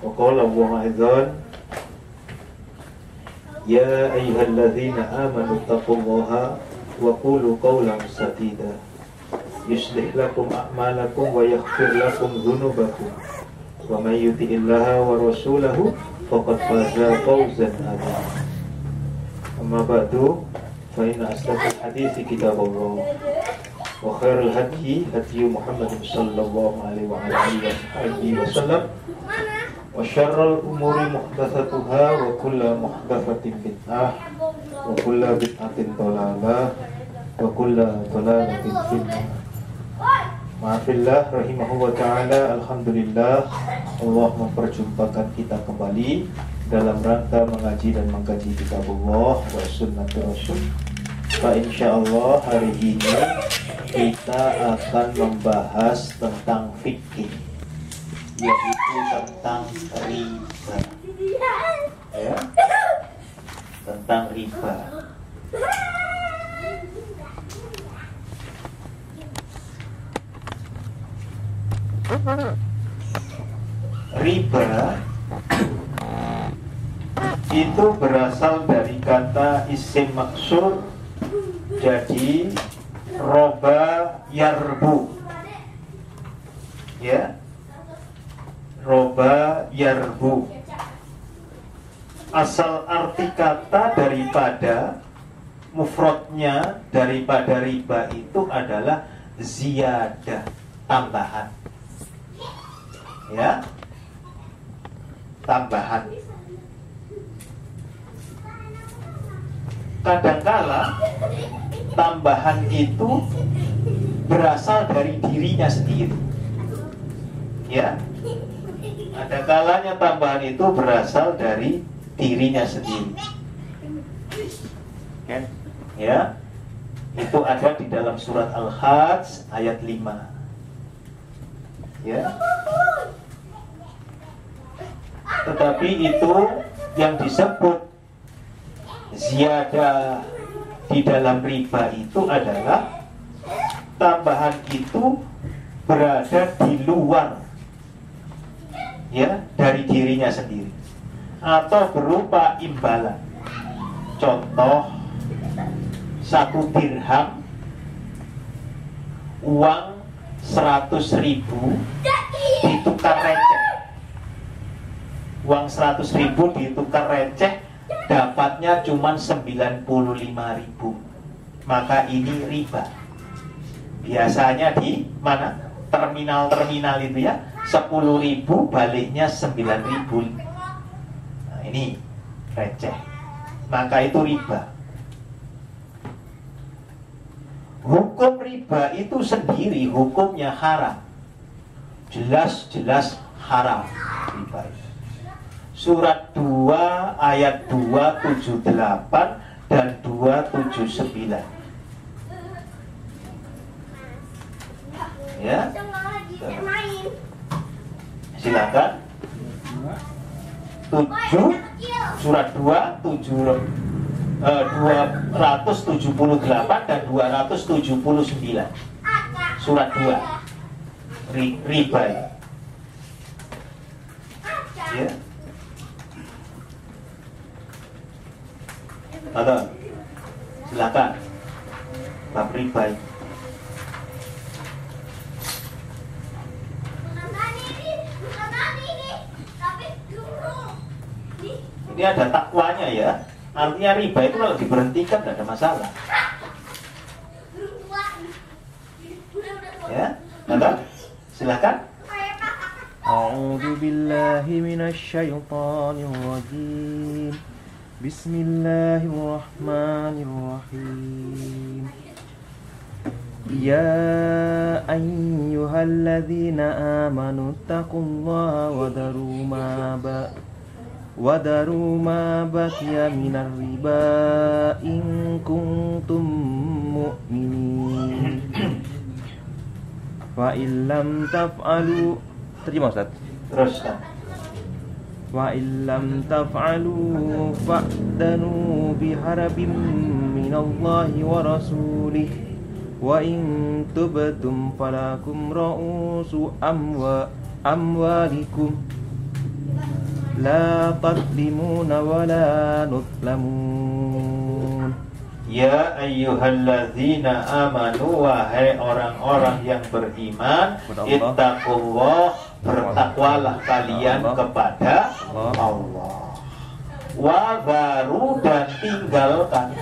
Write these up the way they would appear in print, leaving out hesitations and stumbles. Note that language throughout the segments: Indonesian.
وقال الله أيضا يا أيها الذين آمنوا اتقوا الله وقولوا قولا سديدا يصلح لكم أعمالكم ويغفر لكم ذنوبكم ومن يطع الله ورسوله فقد فاز فوزا عظيما أما بعد فإن أصدق الحديث كتاب الله وخير الهدي هدي محمد صلى الله عليه وعلى آله وسلم وشر الأمور محدثاتها وكل محدثة بدعة وكل بدعة ضلالة وكل ضلالة في النار. Maafillah rahimahullah ta'ala. Alhamdulillah Allah memperjumpakan kita kembali dalam rangka mengaji dan mengkaji kitabullah wa sunnah rasul. Insyaallah hari ini kita akan membahas tentang fikih, yaitu tentang riba, ya, tentang riba. Riba itu berasal dari kata isim maksur, jadi roba yarbu, ya, roba yarbu. Asal arti kata daripada mufradnya daripada riba itu adalah ziyadah, tambahan, ya, tambahan. Kadangkala tambahan itu berasal dari dirinya sendiri, ya. Ada kalanya tambahan itu berasal dari dirinya sendiri, kan? Ya, itu ada di dalam surat Al-Hajj ayat 5, ya. Tetapi itu yang disebut ziyadah di dalam riba itu adalah tambahan itu berada di luar, ya, dari dirinya sendiri atau berupa imbalan. Contoh, 1 dirham, uang 100.000 ditukar receh. Uang 100.000 ditukar receh, dapatnya cuma 95.000. Maka ini riba. Biasanya di mana? Terminal-terminal itu, ya, 10.000 baliknya 9.000. Nah, ini receh. Maka itu riba. Hukum riba itu sendiri hukumnya haram. Jelas-jelas haram riba itu. Surat 2 ayat 278 dan 279. Ya. Silakan. 7 surat 2 278 dan 279. Surat 2 riba. Ya. Ada, silakan. Bab riba. Ini ada takwanya, ya. Artinya riba itu kalau diberhentikan tidak ada masalah. Ya, ada, silakan. A'udzu billahi minasy syaithanir rajim. Bismillahirrahmanirrahim. Ya ayyuhalladzina amanu taqullaha wa daru ma baqiya minar riba in kuntum mu'minin. Wa illam taf'alu. Terjemah, Ustaz. Teruskan. Wa illam taf'alu fa'danu biharbin minallahi wa rasulih wa in tubtum falakum ra'usu amwalikum la tadlimuna wa la nutlamun. Ya ayyuhalladzina amanu, wahai orang-orang yang beriman, ittaqullah, bertakwalah kalian kepada Allah. Wa baru, dan tinggalkan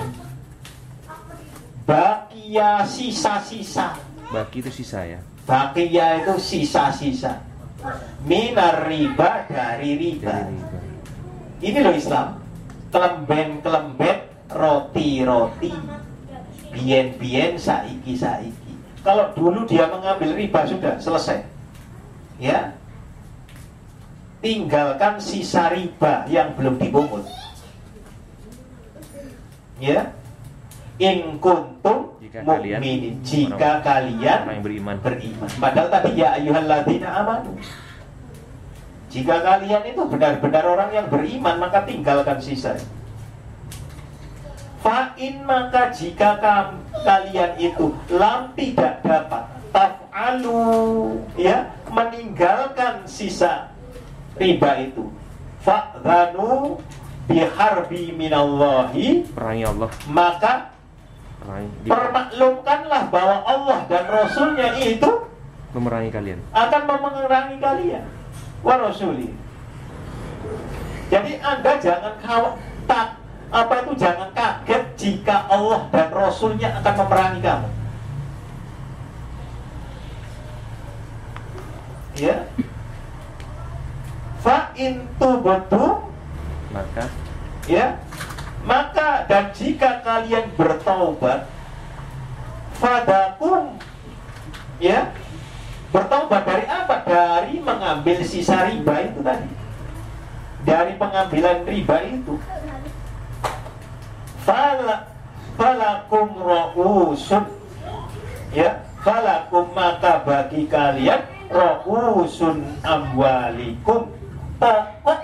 bakia, sisa-sisa. Baki itu sisa ya. Bakia itu sisa-sisa. Minar riba, dari riba. Ini loh Islam. Kelemben-kelemben, roti-roti, bien-bien, saiki-saiki. Kalau dulu dia mengambil riba sudah selesai, ya, tinggalkan sisa riba yang belum dipungut, ya. In kuntum mu'minin, jika kalian beriman. Padahal tadi ya ayyuhalladzina amanu, jika kalian itu benar-benar orang yang beriman, maka tinggalkan sisa. Fa'in, maka jika kalian itu lam, tidak dapat taf'alu, ya, meninggalkan sisa riba itu, fa'dhanu biharbi minallahi, perangi Allah, maka permaklumkanlah bahwa Allah dan Rasulnya itu memerangi kalian, akan memerangi kalian, wa rasuli. Jadi Anda jangan jangan kaget jika Allah dan Rasulnya akan memerangi kamu, ya. Fa in tubtu, maka, ya, maka, dan jika kalian bertaubat, fadakum, ya, bertaubat dari apa? Dari mengambil sisa riba itu tadi, dari pengambilan riba itu. Falakum ra'usun, ya, falakum, maka bagi kalian ra'usun amwalikum, pokok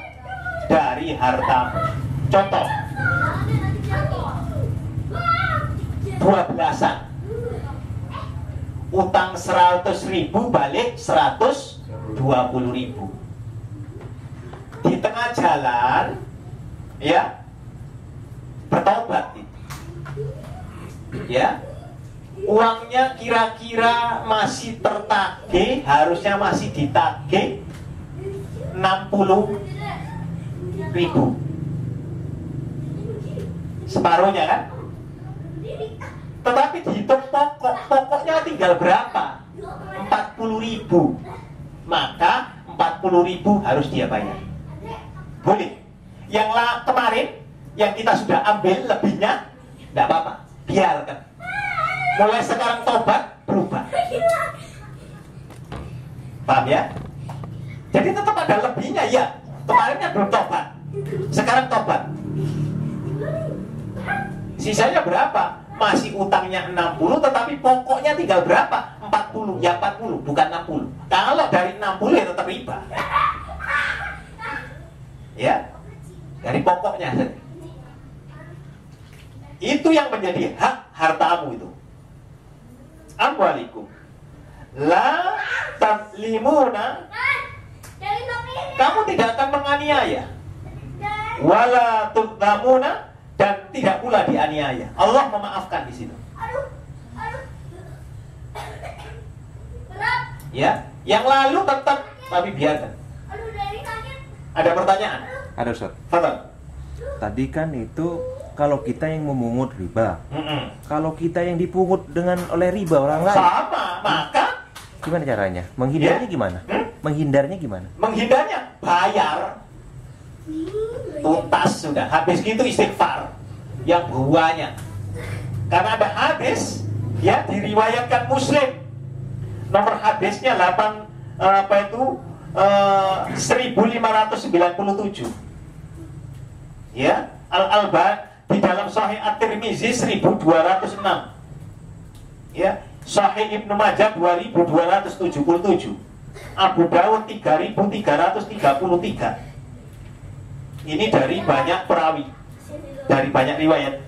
dari hartamu. Contoh, 12-an, utang 100.000 balik 120.000. Di tengah jalan, ya, bertobat, ya, uangnya kira-kira masih tertagih, harusnya masih ditagih 60.000, separuhnya kan. Tetapi dihitung pokoknya tinggal berapa? 40.000. Maka 40.000 harus dia bayar. Boleh. Yang kemarin yang kita sudah ambil lebihnya, tidak apa-apa, biarkan. Mulai sekarang tobat, berubah. Paham ya? Jadi tetap ada lebihnya, ya. Kemarinnya belum tobat, sekarang tobat. Sisanya berapa? Masih utangnya 60, tetapi pokoknya tinggal berapa? 40. Ya 40, bukan 60. Kalau dari 60 ya tetap riba, ya, dari pokoknya saja. Itu yang menjadi hak hartamu itu. Amwalikum la tadlimuna, kamu tidak akan menganiaya, wala tudlamuna, dan tidak pula dianiaya. Allah memaafkan di situ. Ya, yang lalu tetap, tapi biarkan. Ada pertanyaan? Ada, Ustaz. Fadal. Tadi kan itu kalau kita yang memungut riba, kalau kita yang dipungut oleh riba orang lain, sama, maka gimana caranya? Menghindarnya gimana? Menghindarnya gimana? Menghindarnya bayar tuntas sudah. Habis gitu istighfar yang buahnya. Karena ada hadis, ya, diriwayatkan Muslim. Nomor hadisnya 1597. Ya, Al-Alban di dalam Sahih At-Tirmizi 1206. Ya, Sahih Ibnu Majah 2277. Abu Dawud 3333. Ini dari banyak perawi, dari banyak riwayat.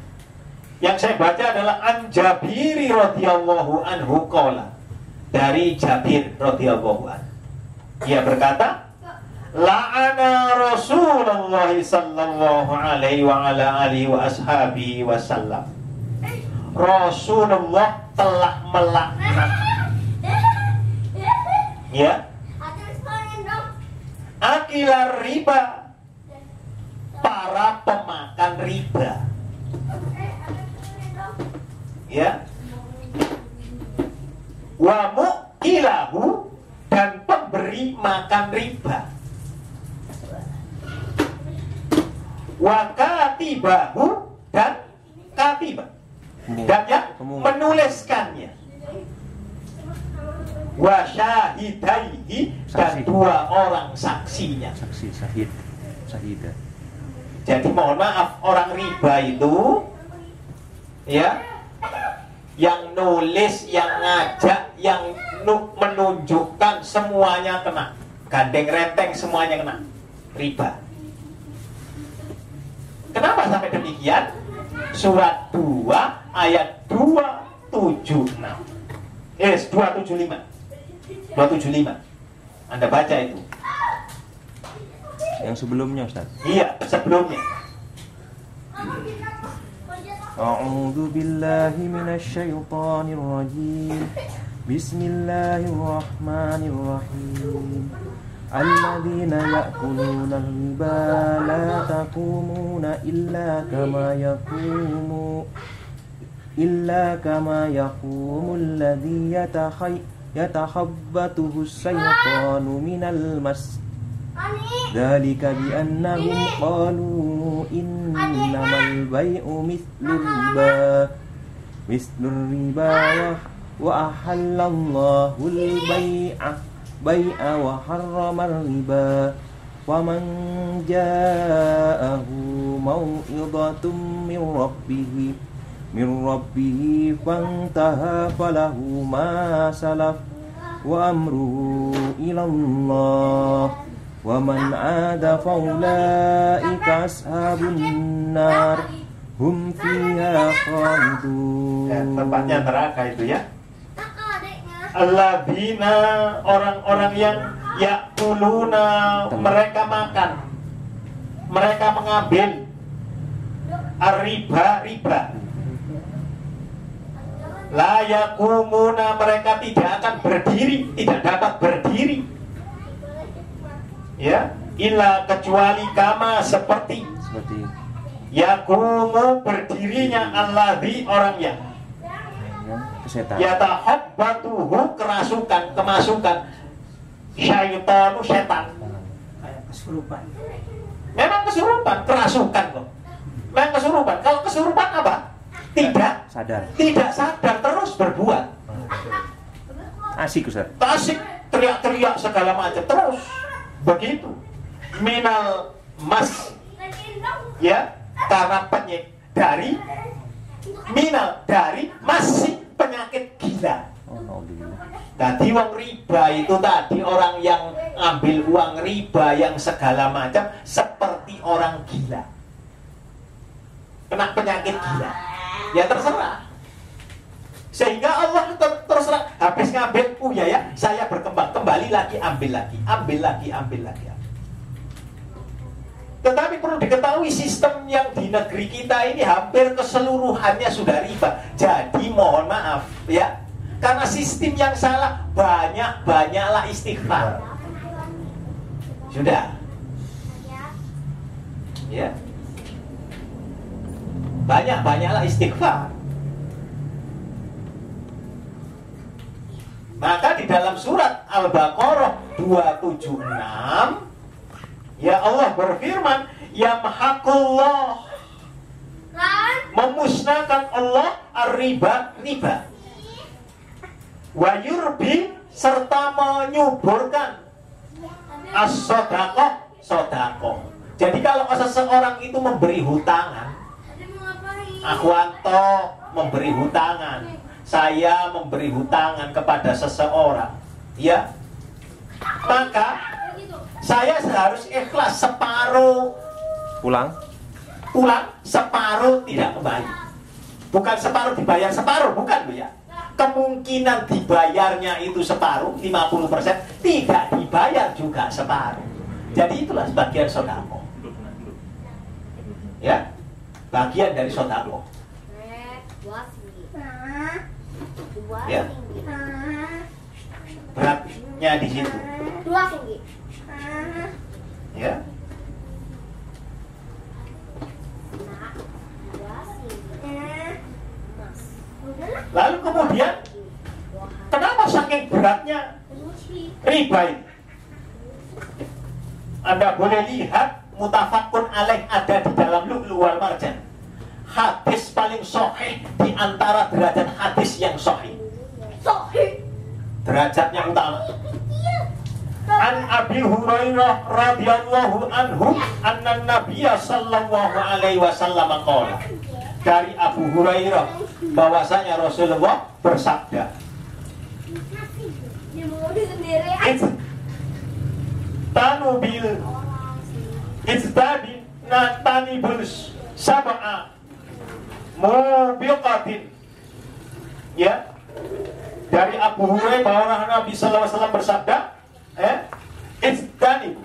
Yang saya baca adalah An Jabiri radhiyallahu anhu qala, dari Jabir radhiyallahu anhu. Ia berkata, la'ana Rasulullah Rasulullah sallallahu alaihi wa ala alihi wa ashabihi wasallam. Rasulullah telah melaknat, ya, akilar riba, para pemakan riba, ya, wa mukilahu, dan pemberi makan riba, wa katibahu, dan katibah, dan yang menuliskannya, wa syahidaihi, dan dua orang saksinya. Saksi, syahid, syahidah. Jadi mohon maaf, orang riba itu, ya, yang nulis, yang ngajak, yang menunjukkan, semuanya kena. Gandeng renteng semuanya kena riba. Kenapa sampai demikian? Surat 2 ayat 275. 275. 275. Anda baca itu. Yang sebelumnya, Ustaz. Iya, sebelumnya. A'udzu billahi minasy syaithanir rajim. Bismillahirrahmanirrahim. Alladzina ya'kuluna riba la taqumuna illa kama yaqumu alladzi yatakhabbathu as-saytanu minal mas. Dzalika bi annahum qalu innamal bai'u mislur riba wa ahallallahu al-bai'a wa harrama riba wa man ja'ahu mau'izatun min rabbih fantaha falahu ma salaf wa amruhu ila Allah wa man 'ada faulaika ashabun nar hum fiha khalidun. Tempatnya neraka itu, ya. Alladzina, orang-orang yang ya'kuluna, mereka makan, mereka mengambil riba. La yakumuna, mereka tidak akan berdiri, tidak dapat berdiri, ya, illa kecuali kama, seperti yakumu, berdirinya alladzi, orang yang yatahabbatuhu, kemasukan, syaitanu, setan. Kesurupan. Memang kesurupan, kerasukan kok. Memang kesurupan. Kalau kesurupan apa? Tidak sadar, terus berbuat. Asik, Ustaz. Asik, teriak-teriak segala macam terus. Begitu. Minal mas, ya, karena penyakit dari masih penyakit gila. Tadi uang riba itu tadi orang yang ambil uang riba yang segala macam seperti orang gila, kena penyakit gila. Ya terserah. Sehingga Allah terserah. Habis ngambil, ya, saya berkembang, kembali lagi, ambil lagi. Tetapi perlu diketahui, sistem yang di negeri kita ini hampir keseluruhannya sudah riba. Jadi mohon maaf, ya, karena sistem yang salah, banyaklah istighfar. Sudah, ya, banyaklah istighfar. Maka di dalam surat Al-Baqarah 276, ya, Allah berfirman, yamhaqullah, memusnahkan Allah riba, wa yurbi, serta menyuburkan as-sodaqah. Jadi kalau seseorang itu memberi hutangan, Akhwanto memberi hutangan, saya memberi hutangan kepada seseorang, ya, maka saya harus ikhlas, separuh pulang, separuh tidak kembali. Bukan separuh dibayar separuh, bukan, Bu, ya. Kemungkinan dibayarnya itu separuh, 50%, tidak dibayar juga separuh. Jadi itulah sebagian sedekah. Ya, bagian dari sodako. Ya, beratnya di situ. Ya. Lalu kemudian, kenapa saking beratnya riba ini? Anda boleh lihat mutafakun alaih ada di dalam Lu'lu' wal Marjan. Hadis paling sahih di antara derajat hadis yang sahih. Derajatnya utama. An Abi Hurairah radhiyallahu anhu anna Nabiyya sallallahu alaihi wasallam qala. Dari Abu Hurairah bahwasanya Rasulullah bersabda, Tanubil Izdadi Natanibul Sab'a Mubiqatin. Ya, dari Abu Hurairah bahwa Nabi sallallahu alaihi wasallam bersabda, Izdani,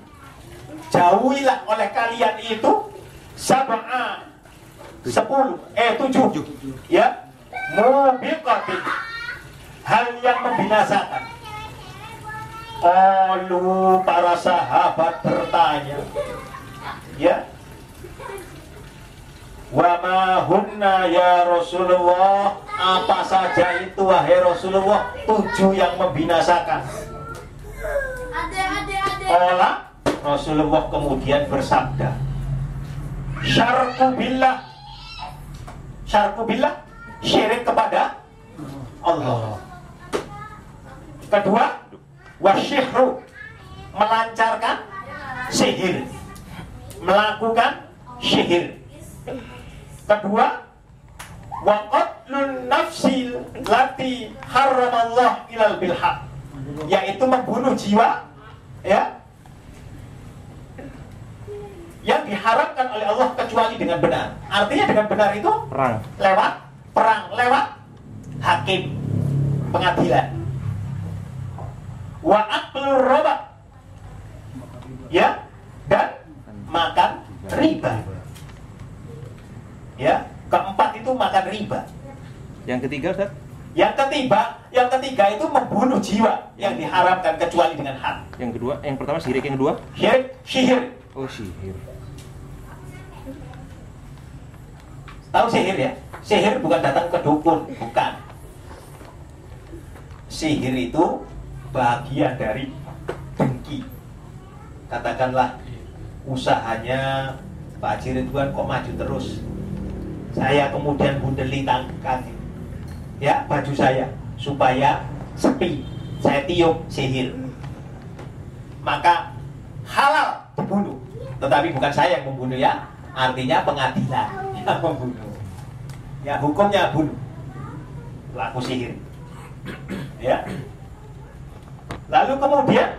jauhilah oleh kalian itu sab'a 7 ya, mubiqatin, hal yang membinasakan. Lalu para sahabat bertanya, ya, wa ma hunna ya Rasulullah, apa saja itu wahai Rasulullah 7 yang membinasakan? Ola Rasulullah kemudian bersabda, syarku billah, syirik kepada Allah. Kedua, wasyihru, melancarkan sihir, melakukan sihir. Kedua, wa qatlun nafsil lati haramallah ilal bilhaq, yaitu membunuh jiwa, ya, yang diharamkan oleh Allah kecuali dengan benar. Artinya dengan benar itu perang lewat hakim, pengadilan. Wa aklur roba, ya, dan makan riba. Ya, keempat itu makan riba. Yang ketiga, Ustaz? Yang ketiga itu membunuh jiwa yang diharamkan kecuali dengan hak. Yang kedua, yang pertama syirik, yang kedua? Sihir. Oh, sihir. Tahu sihir ya? Sihir bukan datang ke dukun, bukan. Sihir itu bagian dari dengki. Katakanlah usahanya Pak Haji Ridwan kok maju terus, saya kemudian bundeli tangkan, ya, baju saya supaya sepi, saya tiup sihir, maka halal dibunuh. Tetapi bukan saya yang membunuh, ya, artinya pengadilan yang membunuh, ya, hukumnya bunuh pelaku sihir, ya. Lalu kemudian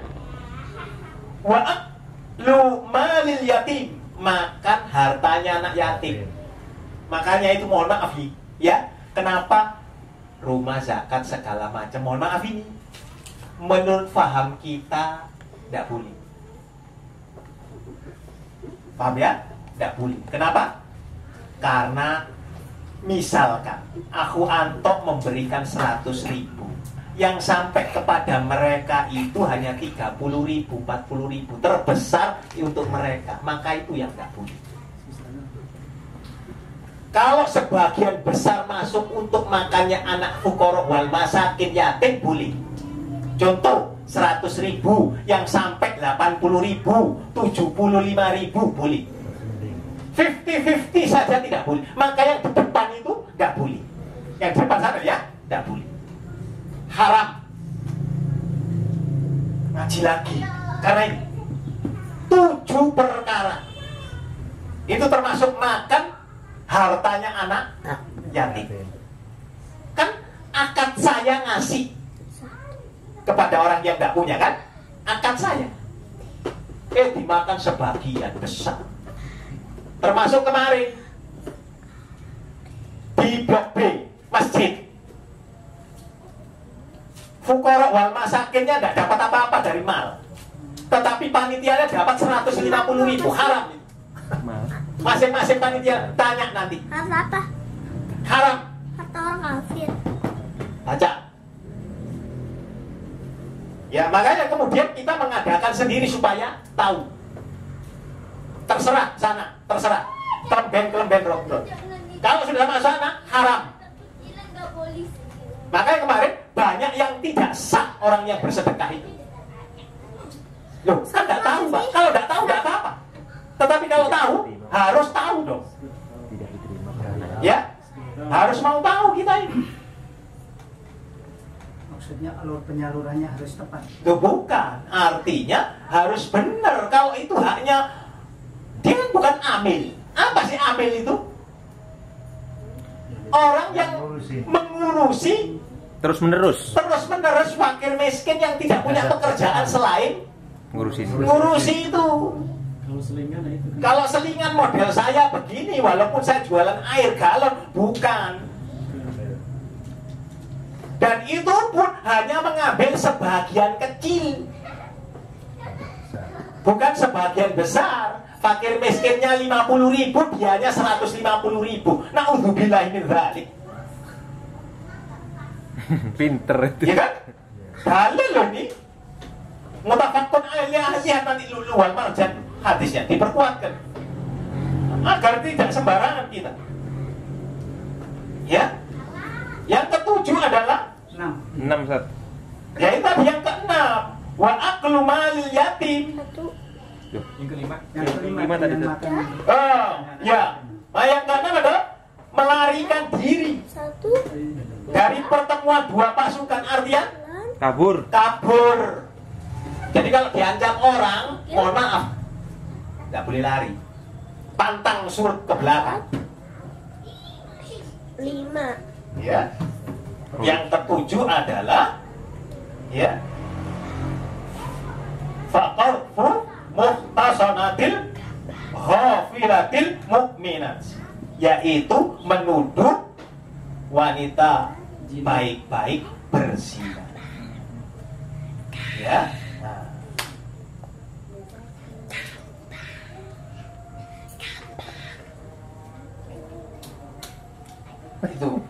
wa'aklu malil yatim, makan hartanya anak yatim. Makanya itu mohon maaf, ya, kenapa rumah zakat segala macam, mohon maaf ini menurut paham kita tidak boleh. Paham ya? Tidak boleh. Kenapa? Karena misalkan aku Antok memberikan 100.000, yang sampai kepada mereka itu hanya 30.000, 40.000, terbesar untuk mereka, maka itu yang tidak boleh. Kalau sebagian besar masuk untuk makannya anak fuqara wal masakin yatim, boleh. Contoh 100.000 yang sampai 80.000, 75.000, boleh. 50-50 saja tidak boleh. Maka yang di depan itu tidak boleh. Yang di depan sana, ya, tidak boleh. Haram. Ngaji lagi. Karena ini 7 perkara. Itu termasuk makan hartanya anak yatim. Kan akad saya ngasih kepada orang yang tidak punya, kan? Akad saya dimakan sebagian besar. Termasuk kemarin di Blok B masjid, fuqara wal masakinnya tidak dapat apa-apa dari mal, tetapi panitianya dapat 150.000, haram. Masing-masing panitia tanya nanti. Harta apa? Haram. Harta orang kafir. Baca. Ya, makanya kemudian kita mengadakan sendiri supaya tahu. Terserah sana, terserah. Kelemben robrot. Kalau sudah masuk sana, haram. Makanya kemarin banyak yang tidak sah orang yang bersedekah itu. Loh, kan nggak tahu, Pak. Kalau nggak tahu, nggak apa-apa. Tetapi kalau tahu, harus tahu dong. Tidak diterima. Ya, harus mau tahu kita ini. Maksudnya alur penyalurannya harus tepat. Loh, bukan. Artinya harus benar. Kalau itu haknya, dia kan bukan amil. Apa sih amil itu? Orang yang mengurusi Terus menerus terus-menerus fakir miskin yang tidak punya pekerjaan selain ngurusi itu. Kalau selingan model saya begini, walaupun saya jualan air galon, bukan. Dan itu pun hanya mengambil sebagian kecil, bukan sebagian besar. Fakir miskinnya 50.000, dianya 150.000. Na'udzubillah min dzalik. pinter itu. Ya kan? Dalil loh ini. Mutafakun aliyah nanti lulu wal marjan, hadisnya diperkuatkan agar tidak sembarangan kita. Ya. Yang ketujuh adalah 6 ya itu tadi yang keenam, wa aklu malil yatim. Yang kelima tadi dengan tuh. makan. Oh, ya. Nah, yang keenam adalah melarikan diri Satu. dari pertemuan dua pasukan, artinya Kabur. kabur. Jadi kalau diancam orang, mohon maaf, nggak boleh lari, pantang surut ke belakang. 5. Ya. Yang ketujuh adalah ya faqarfu muhtasanatil ghafilatil mukminat, yaitu menuduh wanita baik-baik berzina. Ya. Nah. Itu.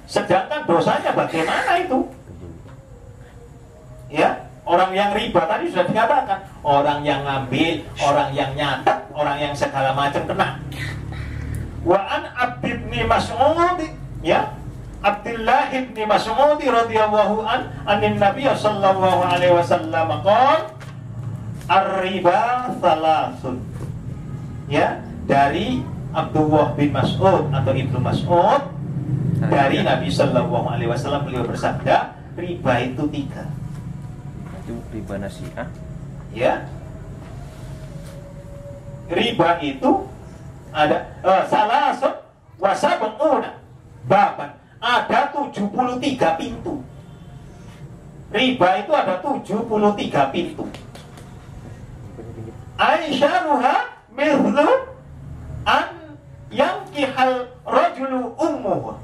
Sedangkan dosanya bagaimana itu? Ya, orang yang riba tadi sudah dikatakan, orang yang ngambil, orang yang nyatet, orang yang segala macam kena. Wa an Abdibni Mas'ud, ya, Abdullah ibn Mas'ud radhiyallahu anin Nabi sallallahu alaihi wasallam qala ar-riba thalathun. Ya, dari Abdullah bin Mas'ud atau Ibnu Mas'ud dari Nabi sallallahu alaihi wasallam, beliau bersabda, riba itu 3. Itu riba nasi'ah. Ya. Riba itu ada salasun wa sab'una baban. Ada 73 pintu. Riba itu ada 73 pintu. Aisyah mithlu an yankihal rajulu ummahu.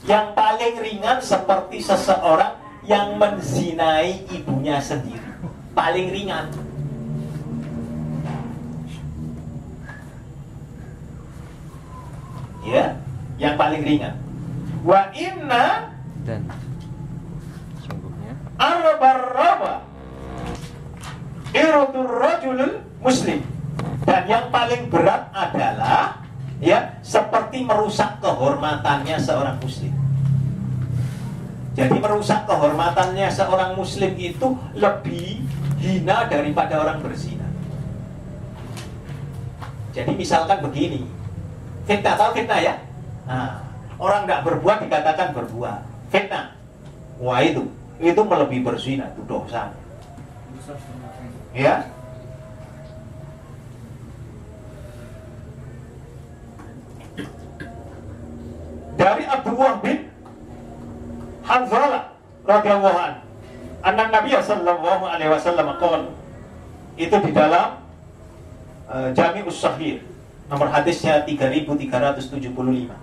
Yang paling ringan seperti seseorang yang menzinai ibunya sendiri. Paling ringan. Ya, yang paling ringan. Wa inna Dan sungguhnya arba irudur rajulul muslim. Dan yang paling berat adalah ya, seperti merusak kehormatannya seorang muslim. Jadi merusak kehormatannya seorang muslim itu lebih hina daripada orang berzina. Jadi misalkan begini, fitnah, tahu fitnah ya? Nah, orang nggak berbuat dikatakan berbuat. Fitnah, wah itu melebihi berzina, itu dosa. Ya. Dari Abdullah bin Hanzalah radhiyallahu anhu, anna Nabi sallallahu alaihi wasallam qala, itu di dalam Jami'us Shahih, nomor hadisnya 3375.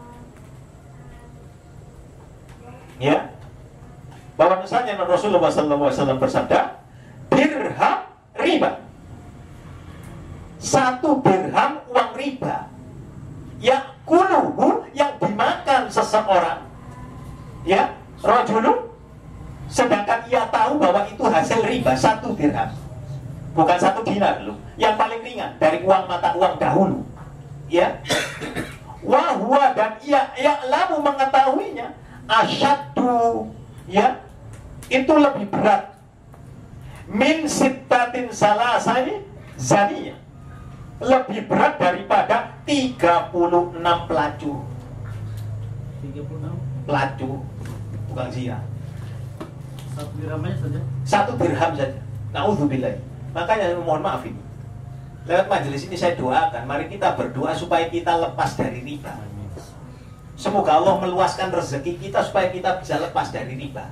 Ya. Bahwasanya Rasulullah sallallahu alaihi wasallam bersabda, dirham riba. 1 dirham uang riba. Yakuluhu, yang dimakan seseorang, ya, rajulun, sedangkan ia tahu bahwa itu hasil riba. 1 dirham, bukan 1 dinar loh, yang paling ringan dari uang mata uang dahulu, ya. Wahwa, dan ia ya'lamu, mengetahuinya, asyaddu, ya, itu lebih berat, min sittatin salasani zaniyah, lebih berat daripada 36 pelacur. 36 Pelacur, bukan zina. 1 dirhamnya saja. 1 dirham saja. Na'udzubillah. Makanya mohon maaf ini, lewat majelis ini saya doakan, mari kita berdoa supaya kita lepas dari riba. Semoga Allah meluaskan rezeki kita supaya kita bisa lepas dari riba.